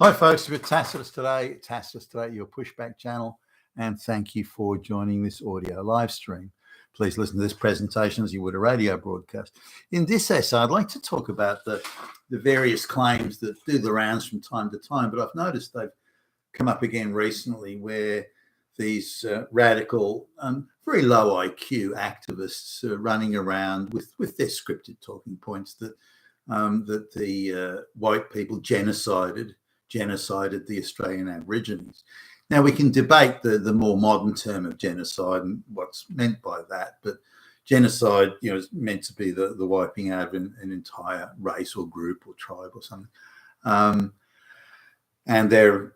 Hi folks, we're Tacitus today, your pushback channel, and thank you for joining this audio live stream. Please listen to this presentation as you would a radio broadcast. In this essay, I'd like to talk about the various claims that do the rounds from time to time, but I've noticed they've come up again recently where these radical, very low IQ activists are running around with their scripted talking points that the white people genocided the Australian Aborigines. Now, we can debate the more modern term of genocide and what's meant by that, but genocide, is meant to be the wiping out of an entire race or group or tribe or something, and they're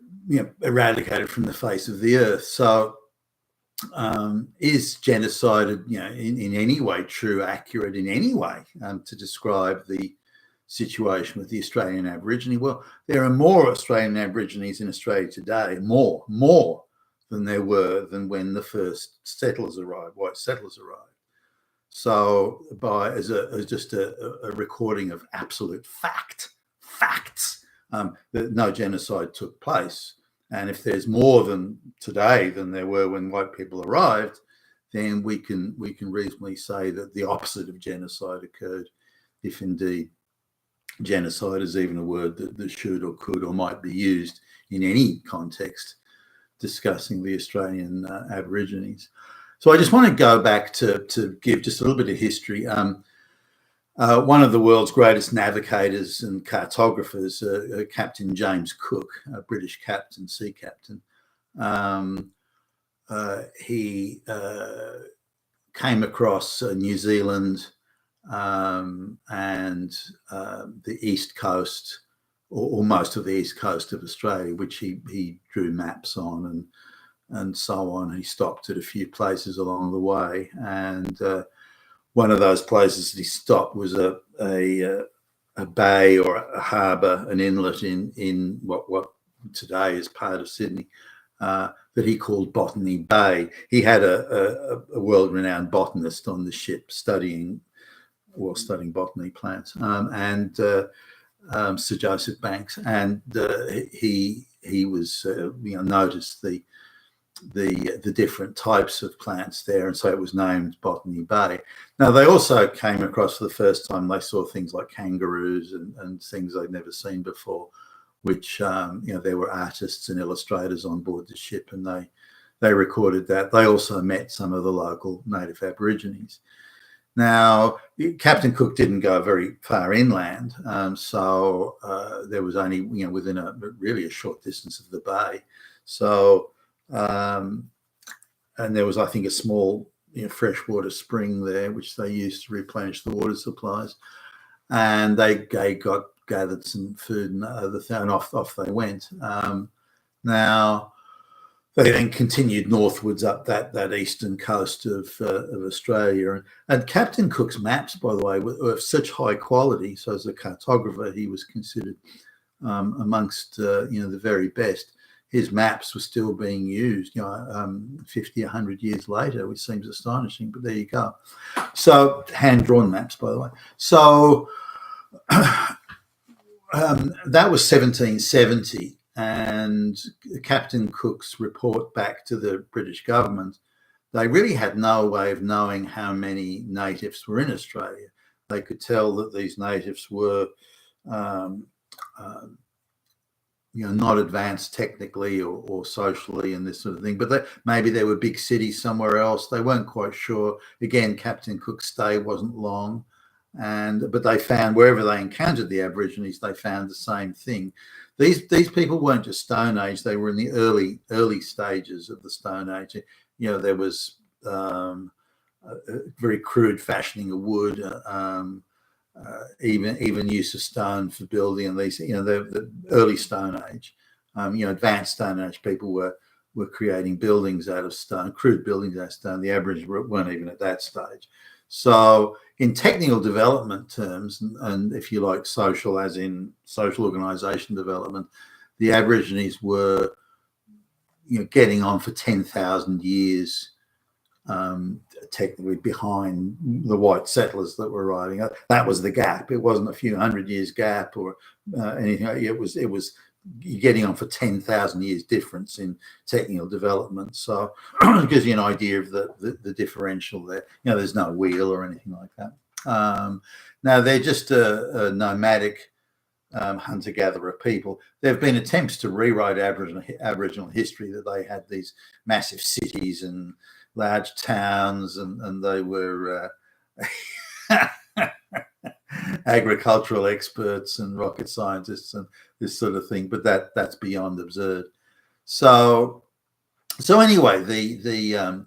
eradicated from the face of the earth. So, is genocide, in any way true, accurate in any way to describe the situation with the Australian Aborigine? Well, there are more Australian Aborigines in Australia today, more than there were than when the first settlers arrived, white settlers arrived. So, as just a recording of absolute facts, that no genocide took place. And if there's more than today than there were when white people arrived, then we can reasonably say that the opposite of genocide occurred, if indeed genocide is even a word that should or could or might be used in any context discussing the Australian Aborigines. So I just want to go back to give just a little bit of history. One of the world's greatest navigators and cartographers, Captain James Cook, a British captain, sea captain, he came across New Zealand and the east coast, or most of the east coast of Australia, which he drew maps on and so on. He stopped at a few places along the way, and one of those places that he stopped was a bay or a harbour, an inlet in what today is part of Sydney, that he called Botany Bay. He had a world-renowned botanist on the ship studying botany plants, and Sir Joseph Banks, and he was noticed the different types of plants there, and so it was named Botany Bay. Now, they also came across for the first time, they saw things like kangaroos and things they'd never seen before, which there were artists and illustrators on board the ship, and they recorded that. They also met some of the local native Aborigines. Now, Captain Cook didn't go very far inland, so there was only within really a short distance of the bay. So, and there was, I think, a small freshwater spring there, which they used to replenish the water supplies. And they gathered some food and off they went. Now, they then continued northwards up that eastern coast of Australia. And Captain Cook's maps, by the way, were of such high quality. So as a cartographer, he was considered amongst the very best. His maps were still being used, 50, 100 years later, which seems astonishing, but there you go. So hand-drawn maps, by the way. So that was 1770. And Captain Cook's report back to the British government, they really had no way of knowing how many natives were in Australia. They could tell that these natives were not advanced technically or socially and this sort of thing, but maybe there were big cities somewhere else. They weren't quite sure. Again, Captain Cook's stay wasn't long, but they found wherever they encountered the Aborigines, they found the same thing. These people weren't just Stone Age; they were in the early stages of the Stone Age. There was very crude fashioning of wood, even use of stone for building, and these, the early Stone Age. Advanced Stone Age people were creating buildings out of stone, crude buildings out of stone. The Aborigines weren't even at that stage. So, in technical development terms, and if you like, social, as in social organisation development, the Aborigines were, getting on for 10,000 years, technically behind the white settlers that were arriving. That was the gap. It wasn't a few hundred years gap or anything. It was you're getting on for 10,000 years difference in technical development. So it gives you an idea of the differential there. There's no wheel or anything like that. Now they're just a nomadic hunter-gatherer people. There have been attempts to rewrite Aboriginal history, that they had these massive cities and large towns, and they were agricultural experts and rocket scientists and this sort of thing, but that's beyond absurd. So anyway, the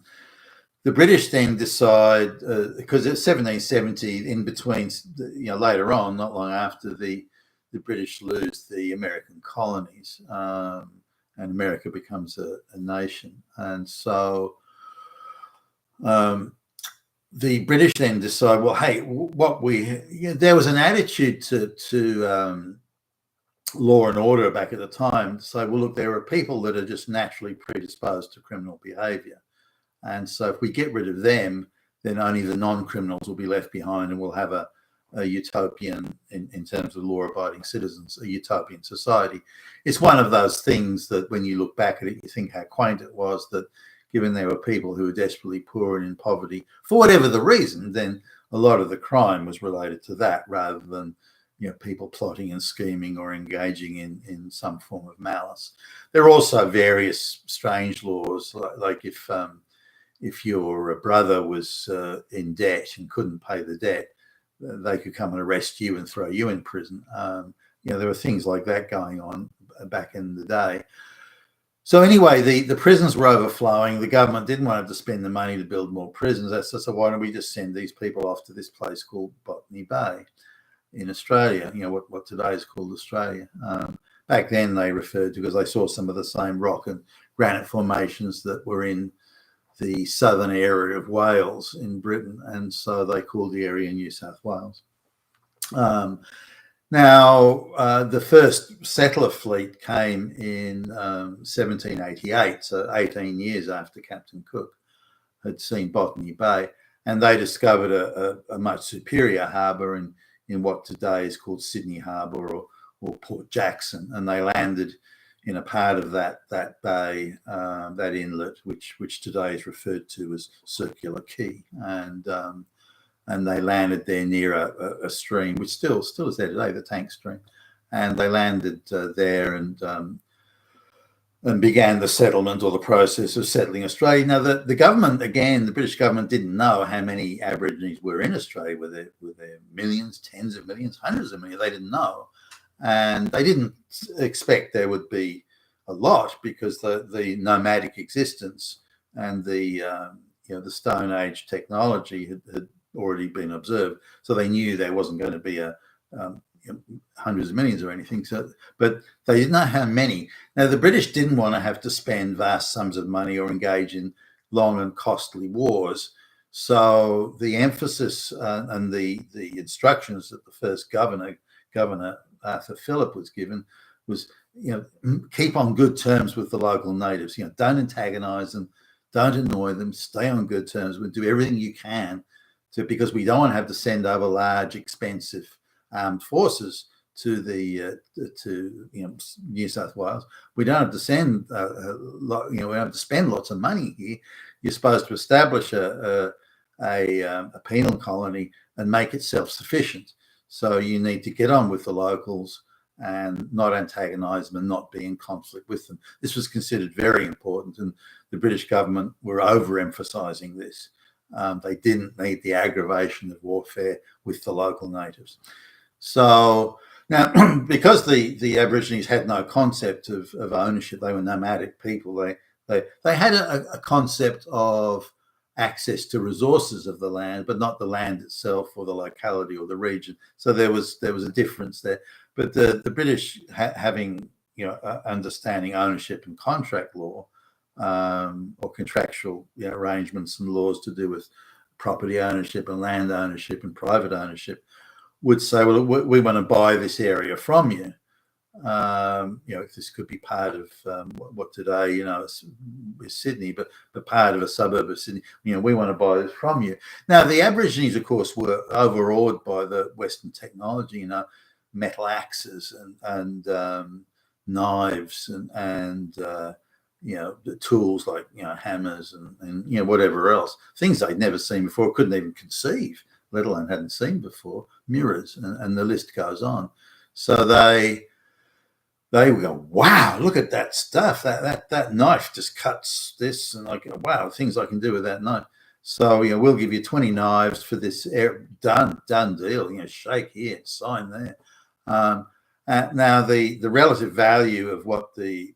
British then decide, because it's 1770, in between, later on, not long after, the British lose the American colonies, and America becomes a nation. And so the British then decide, well, hey, there was an attitude to law and order back at the time to say, well, look, there are people that are just naturally predisposed to criminal behavior. And so if we get rid of them, then only the non-criminals will be left behind, and we'll have a utopian, in terms of law-abiding citizens, a utopian society. It's one of those things that when you look back at it, you think how quaint it was that, given there were people who were desperately poor and in poverty, for whatever the reason, then a lot of the crime was related to that, rather than people plotting and scheming or engaging in some form of malice. There are also various strange laws, like if your brother was in debt and couldn't pay the debt, they could come and arrest you and throw you in prison. There were things like that going on back in the day. So anyway, the prisons were overflowing. The government didn't want to spend the money to build more prisons. So why don't we just send these people off to this place called Botany Bay in Australia, what today is called Australia. Back then they referred to, because they saw some of the same rock and granite formations that were in the southern area of Wales in Britain, and so they called the area New South Wales. Now, the first settler fleet came in 1788, so 18 years after Captain Cook had seen Botany Bay, and they discovered a much superior harbour in what today is called Sydney Harbour or Port Jackson, and they landed in a part of that bay, that inlet, which today is referred to as Circular Quay, and they landed there near a stream, which still is there today, the Tank Stream, and they landed there and began the settlement, or the process of settling Australia. Now, the government, again, the British government, didn't know how many Aborigines were in Australia. Were there millions, tens of millions, hundreds of millions? They didn't know. And they didn't expect there would be a lot, because the nomadic existence and the Stone Age technology had already been observed. So they knew there wasn't going to be hundreds of millions or anything. So, but they didn't know how many. Now, the British didn't want to have to spend vast sums of money or engage in long and costly wars. So the emphasis and the instructions that the first Governor Arthur Phillip was given was, keep on good terms with the local natives. Don't antagonize them, don't annoy them, stay on good terms, do everything you can because we don't want to have to send over large, expensive armed forces to New South Wales. We don't have to send we don't have to spend lots of money here. You're supposed to establish a penal colony and make it self-sufficient. So you need to get on with the locals and not antagonize them and not be in conflict with them. This was considered very important, and the British government were overemphasizing this. They didn't need the aggravation of warfare with the local natives. So now, because the Aborigines had no concept of ownership, they were nomadic people. They had a concept of access to resources of the land, but not the land itself or the locality or the region. So there was a difference there. But the British, having understanding ownership and contract law, or contractual arrangements and laws to do with property ownership and land ownership and private ownership, would say, well, we want to buy this area from you. This could be part of what today, is Sydney, but part of a suburb of Sydney. We want to buy this from you. Now, the Aborigines, of course, were overawed by the Western technology, metal axes and knives and the tools like hammers and whatever else, things they'd never seen before, couldn't even conceive, let alone hadn't seen before, mirrors, and the list goes on. So they would go, wow, look at that stuff, that knife just cuts this, and like, wow, things I can do with that knife. So we'll give you 20 knives for this, done deal, shake here, sign there. Now the relative value of what the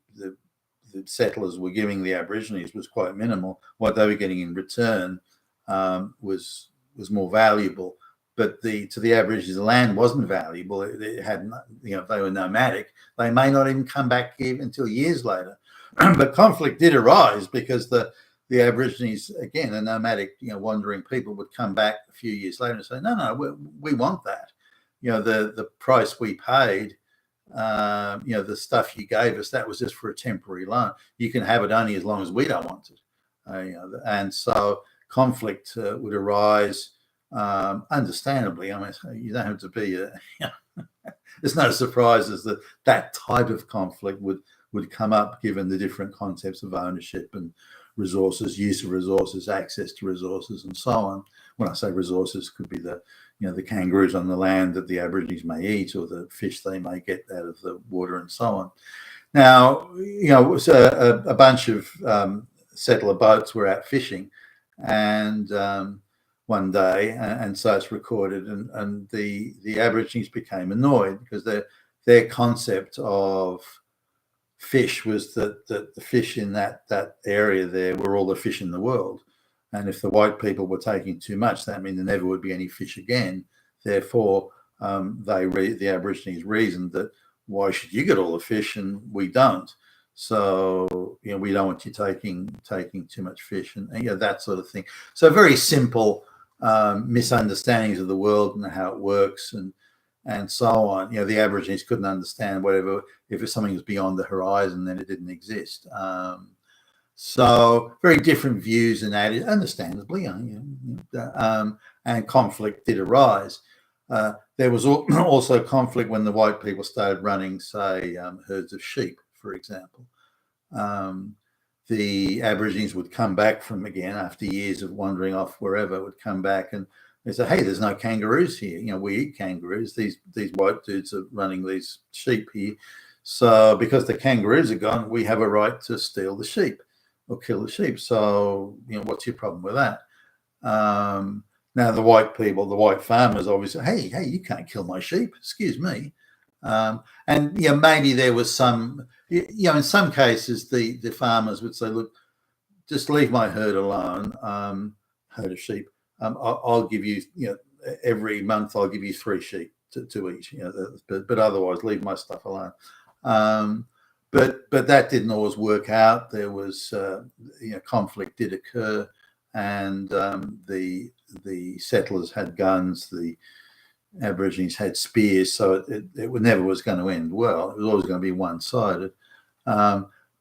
settlers were giving the Aborigines was quite minimal. What they were getting in return was more valuable. But to the Aborigines, the land wasn't valuable. It had, if they were nomadic, they may not even come back even until years later. But conflict did arise because the Aborigines, again, a nomadic, wandering people, would come back a few years later and say, no, we want that. The price we paid, the stuff you gave us, that was just for a temporary loan. You can have it only as long as we don't want it. And so conflict would arise. Understandably, I mean, you don't have to be there's no surprises that type of conflict would come up, given the different concepts of ownership and resources, use of resources, access to resources, and so on. When I say resources, could be the kangaroos on the land that the Aborigines may eat, or the fish they may get out of the water, and so on. Now, it was a bunch of settler boats were out fishing, and one day, and so it's recorded, and the Aborigines became annoyed because their concept of fish was that the fish in that area there were all the fish in the world, and if the white people were taking too much, that meant there never would be any fish again. Therefore, the Aborigines reasoned that, why should you get all the fish and we don't? So we don't want you taking too much fish, and that sort of thing. So very simple misunderstandings of the world and how it works, and so on. The Aborigines couldn't understand whatever, if something was beyond the horizon, then it didn't exist. So very different views and attitudes, understandably, and conflict did arise. There was also conflict when the white people started running, say, herds of sheep, for example. The Aborigines would come back from, again, after years of wandering off wherever, would come back and they say, hey, there's no kangaroos here. We eat kangaroos. These white dudes are running these sheep here. So because the kangaroos are gone, we have a right to steal the sheep or kill the sheep. So, what's your problem with that? Now, the white people, the white farmers obviously, hey, you can't kill my sheep. Excuse me. And maybe there was some, in some cases, the farmers would say, look, just leave my herd alone, herd of sheep. I'll give you, every month I'll give you 3 sheep to eat, but otherwise leave my stuff alone. But that didn't always work out. There was, conflict did occur, and the settlers had guns, the Aborigines had spears, so it never was going to end well. It was always going to be one-sided.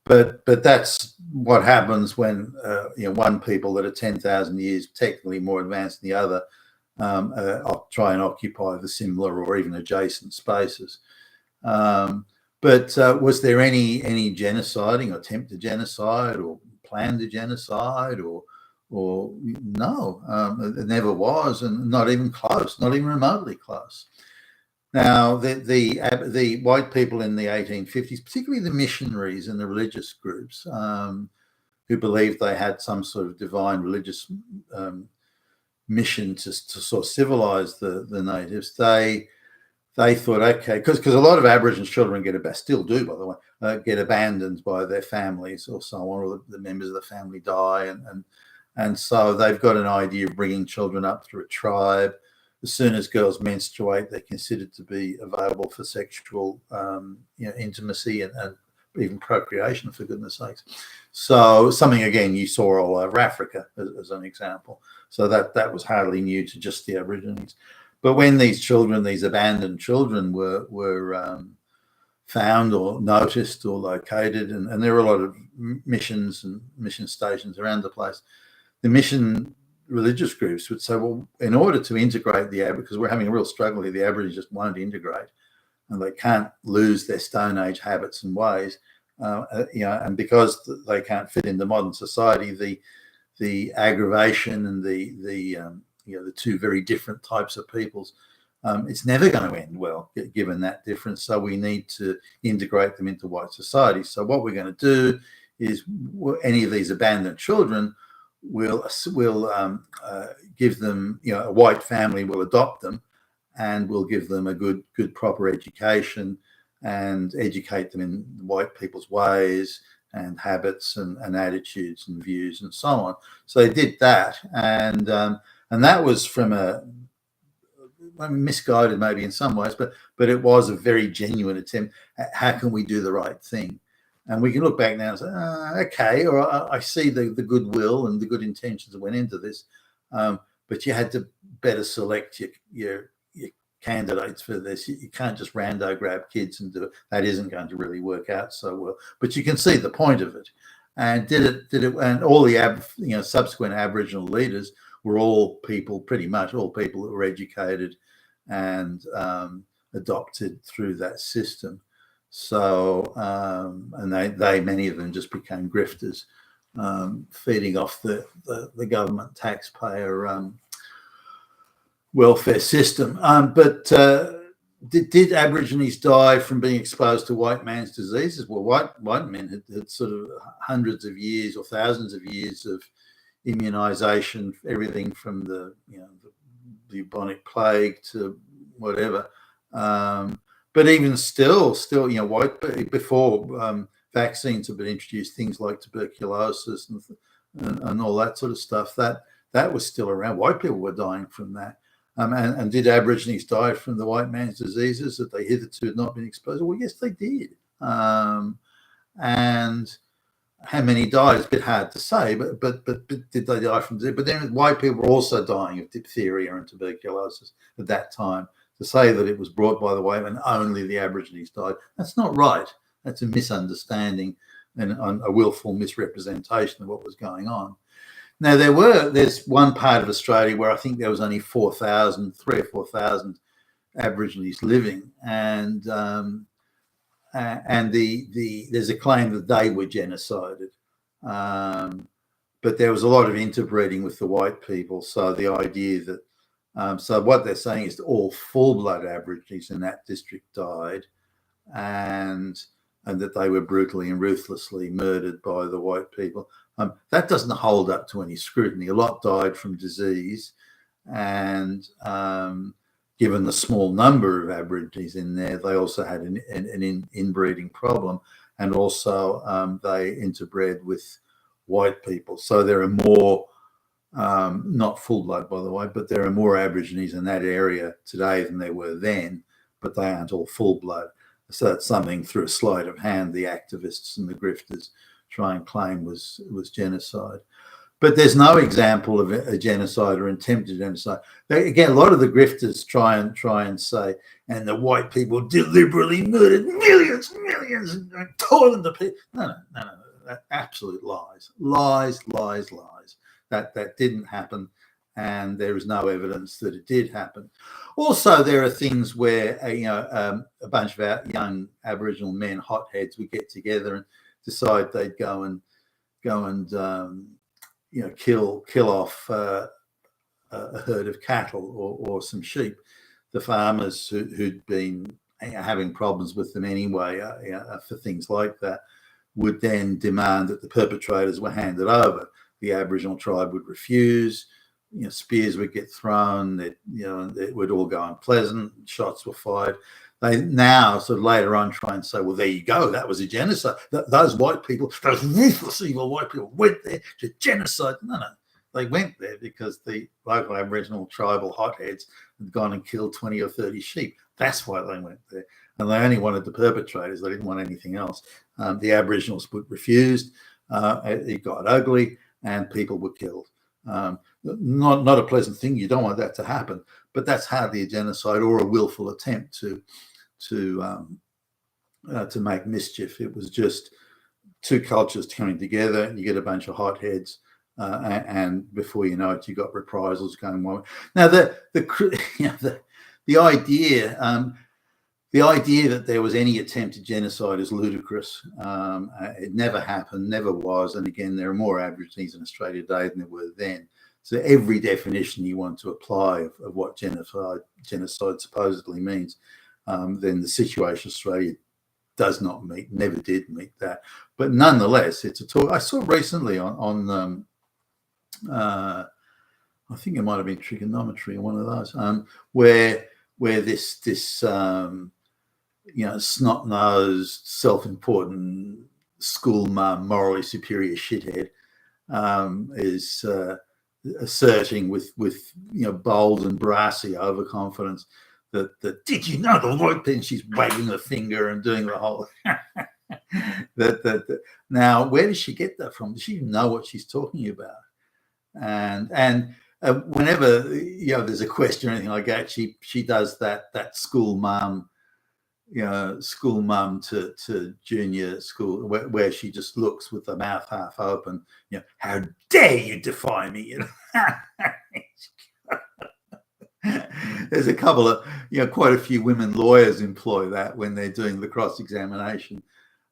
But that's what happens when one people that are 10,000 years technically more advanced than the other try and occupy the similar or even adjacent spaces. But was there any genociding or attempt to genocide or plan to genocide or no? It never was, and not even close, not even remotely close. Now, the white people in the 1850s, particularly the missionaries and the religious groups who believed they had some sort of divine religious mission to sort of civilize the natives, they thought, okay, because a lot of Aboriginal children still do, by the way, get abandoned by their families or so on, or the members of the family die, and so they've got an idea of bringing children up through a tribe. As soon as girls menstruate, they're considered to be available for sexual intimacy and even procreation, for goodness sakes. So something, again, you saw all over Africa as an example. So that was hardly new to just the Aborigines. But when these abandoned children were found or noticed or located, and there were a lot of missions and mission stations around the place, the mission religious groups would say, well, in order to integrate because we're having a real struggle here, the Aborigines just won't integrate. and they can't lose their Stone Age habits and ways. And because they can't fit into modern society, the aggravation and the two very different types of peoples, it's never going to end well, given that difference. So we need to integrate them into white society. So what we're going to do is, any of these abandoned children, we'll give them, a white family will adopt them, and we'll give them a good proper education and educate them in white people's ways and habits and attitudes and views and so on. So they did that, and that was from misguided maybe in some ways, but it was a very genuine attempt at how can we do the right thing. And we can look back now and say, okay, or I see the goodwill and the good intentions that went into this, but you had to better select your candidates for this. You can't just rando grab kids and do it. That isn't going to really work out so well. But you can see the point of it. And did it? And all the subsequent Aboriginal leaders were all people, pretty much all people that were educated and adopted through that system. So, and many of them just became grifters, feeding off the government taxpayer welfare system. But did Aborigines die from being exposed to white man's diseases? Well, white men had sort of hundreds of years or thousands of years of immunization, everything from the bubonic plague to whatever. But even still, white, before vaccines have been introduced, things like tuberculosis and all that sort of stuff, that was still around. White people were dying from that. And did Aborigines die from the white man's diseases that they hitherto had not been exposed to? Well, yes, they did. And how many died is a bit hard to say, but did they die from disease? But then white people were also dying of diphtheria and tuberculosis at that time. To say that it was brought by the white men, only the Aborigines died, that's not right. That's a misunderstanding and a willful misrepresentation of what was going on. Now, there's one part of Australia where I think there was only 3,000 or 4,000 Aborigines living, and there's a claim that they were genocided, but there was a lot of interbreeding with the white people. So the idea that so what they're saying is that all full-blood Aborigines in that district died, and that they were brutally and ruthlessly murdered by the white people. That doesn't hold up to any scrutiny. A lot died from disease, and given the small number of Aborigines in there, they also had an inbreeding problem, and also they interbred with white people. So there are more, not full blood, by the way, but there are more Aborigines in that area today than there were then, but they aren't all full blood. So that's something, through a sleight of hand, the activists and the grifters try and claim was genocide. But there's no example of a genocide or attempted genocide. Again, a lot of the grifters try and say, and the white people deliberately murdered millions and tore them to pieces. No, absolute lies. That didn't happen, and there is no evidence that it did happen. Also, there are things where a bunch of young Aboriginal men, hotheads, would get together and decide they'd go and kill off a herd of cattle or some sheep. The farmers who'd been having problems with them anyway for things like that would then demand that the perpetrators were handed over. The Aboriginal tribe would refuse. Spears would get thrown. It would all go unpleasant. Shots were fired. They now, sort of later on, try and say, well, there you go, that was a genocide. Those white people, those ruthless, evil white people went there to genocide. No, they went there because the local Aboriginal tribal hotheads had gone and killed 20 or 30 sheep. That's why they went there. And they only wanted the perpetrators. They didn't want anything else. The Aboriginals refused. It got ugly, and people were killed. Not a pleasant thing. You don't want that to happen. But that's hardly a genocide or a willful attempt to make mischief. It was just two cultures coming together, and you get a bunch of hotheads, and before you know it, you got reprisals going on. Now, the idea, the idea that there was any attempt at genocide is ludicrous. It never happened, never was. And again, there are more Aborigines in Australia today than there were then. So every definition you want to apply of what genocide supposedly means, then the situation in Australia does not meet, never did meet that. But nonetheless, it's a talk. I saw recently on I think it might have been trigonometry or one of those, where this snot-nosed, self-important school mum, morally superior shithead is asserting with bold and brassy overconfidence that did you know the white thing? She's wagging the finger and doing the whole that. Now, where does she get that from? Does she know what she's talking about? And whenever there's a question or anything like that, she does that school mum to junior school where she just looks with the mouth half open. How dare you defy me? There's a couple of quite a few women lawyers employ that when they're doing the cross-examination.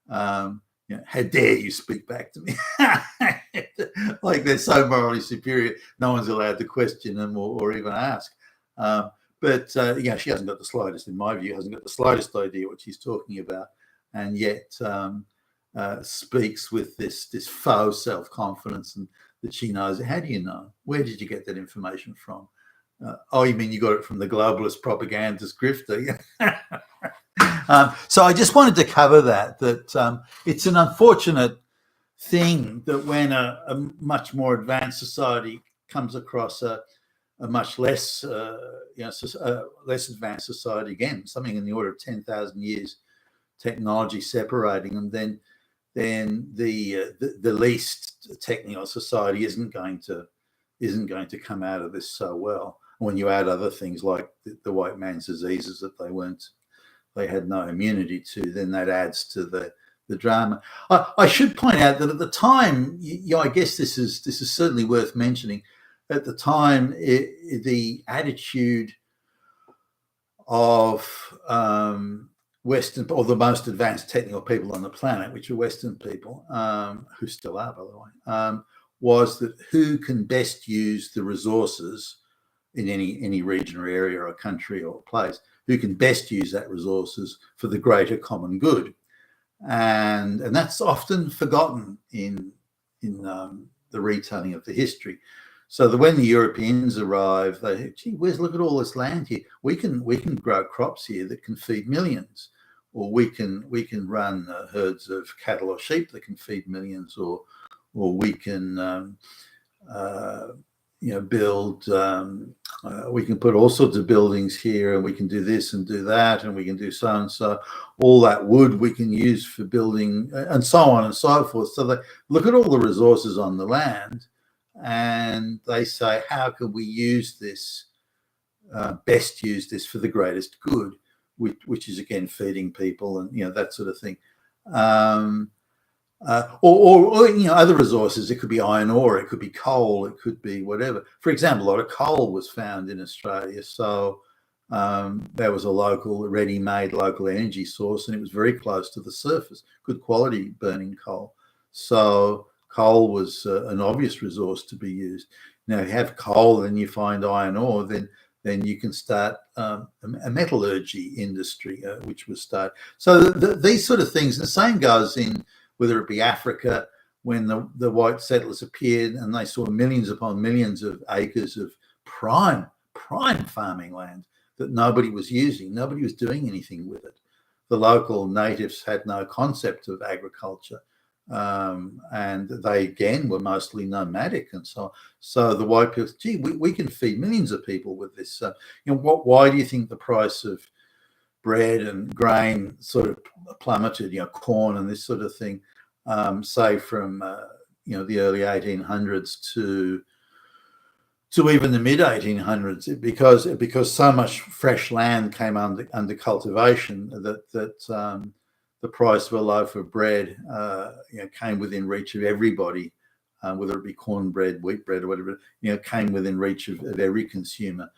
How dare you speak back to me? Like they're so morally superior, no one's allowed to question them or even ask. But she hasn't got the slightest, in my view, hasn't got the slightest idea what she's talking about, and yet speaks with this faux self-confidence and that she knows. How do you know? Where did you get that information from? Oh, you mean you got it from the globalist propagandist grifter? So I just wanted to cover that it's an unfortunate thing that when a much more advanced society comes across a much less less advanced society, again, something in the order of 10,000 years technology separating them, then the least technical society isn't going to come out of this so well. When you add other things like the white man's diseases that they had no immunity to, then that adds to the drama. I should point out that at the time, I guess this is certainly worth mentioning. At the time, the attitude of Western, or the most advanced technical people on the planet, which are Western people, who still are, by the way, was that who can best use the resources in any region or area or country or place, who can best use that resources for the greater common good. And that's often forgotten in the retelling of the history. So that when the Europeans arrive, they, gee whiz, look at all this land here. We can grow crops here that can feed millions, or we can run herds of cattle or sheep that can feed millions, or we can build. We can put all sorts of buildings here, and we can do this and do that, and we can do so and so. All that wood we can use for building, and so on and so forth. So they look at all the resources on the land, and they say, how can we use this, best use this for the greatest good, which is again feeding people and that sort of thing. Or other resources. It could be iron ore, it could be coal, it could be whatever. For example, a lot of coal was found in Australia, so there was a local, ready-made local energy source, and it was very close to the surface, good quality burning coal. So coal was an obvious resource to be used. Now, you have coal, and you find iron ore, then you can start a metallurgy industry, which was started. So these sort of things. The same goes in whether it be Africa, when the white settlers appeared and they saw millions upon millions of acres of prime farming land that nobody was using. Nobody was doing anything with it. The local natives had no concept of agriculture. And they again were mostly nomadic, and so the white people, gee, we can feed millions of people with this. Why do you think the price of bread and grain sort of plummeted? Corn and this sort of thing, say from the early 1800s to even the mid 1800s, because so much fresh land came under cultivation that the price of a loaf of bread, came within reach of everybody, whether it be cornbread, wheat bread, or whatever. Came within reach of every consumer.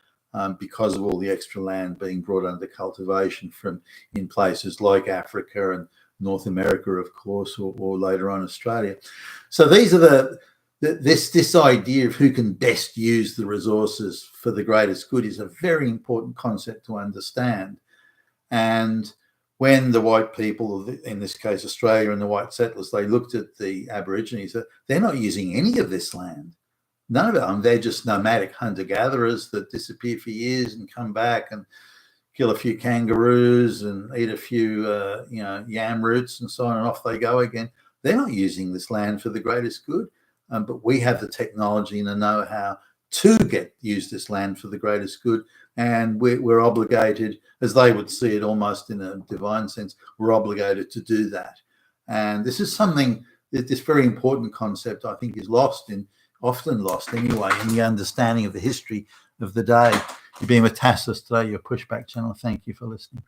because of all the extra land being brought under cultivation from in places like Africa and North America, of course, or later on Australia. So these are this idea of who can best use the resources for the greatest good is a very important concept to understand. And when the white people, in this case Australia and the white settlers, they looked at the Aborigines, they're not using any of this land. None of it. They're just nomadic hunter-gatherers that disappear for years and come back and kill a few kangaroos and eat a few yam roots and so on, and off they go again. They're not using this land for the greatest good. But we have the technology and the know-how to use this land for the greatest good. And we're obligated, as they would see it almost in a divine sense, we're obligated to do that. And this is something that this very important concept, I think, is often lost anyway, in the understanding of the history of the day. You've been with Tassos today, your Pushback channel. Thank you for listening.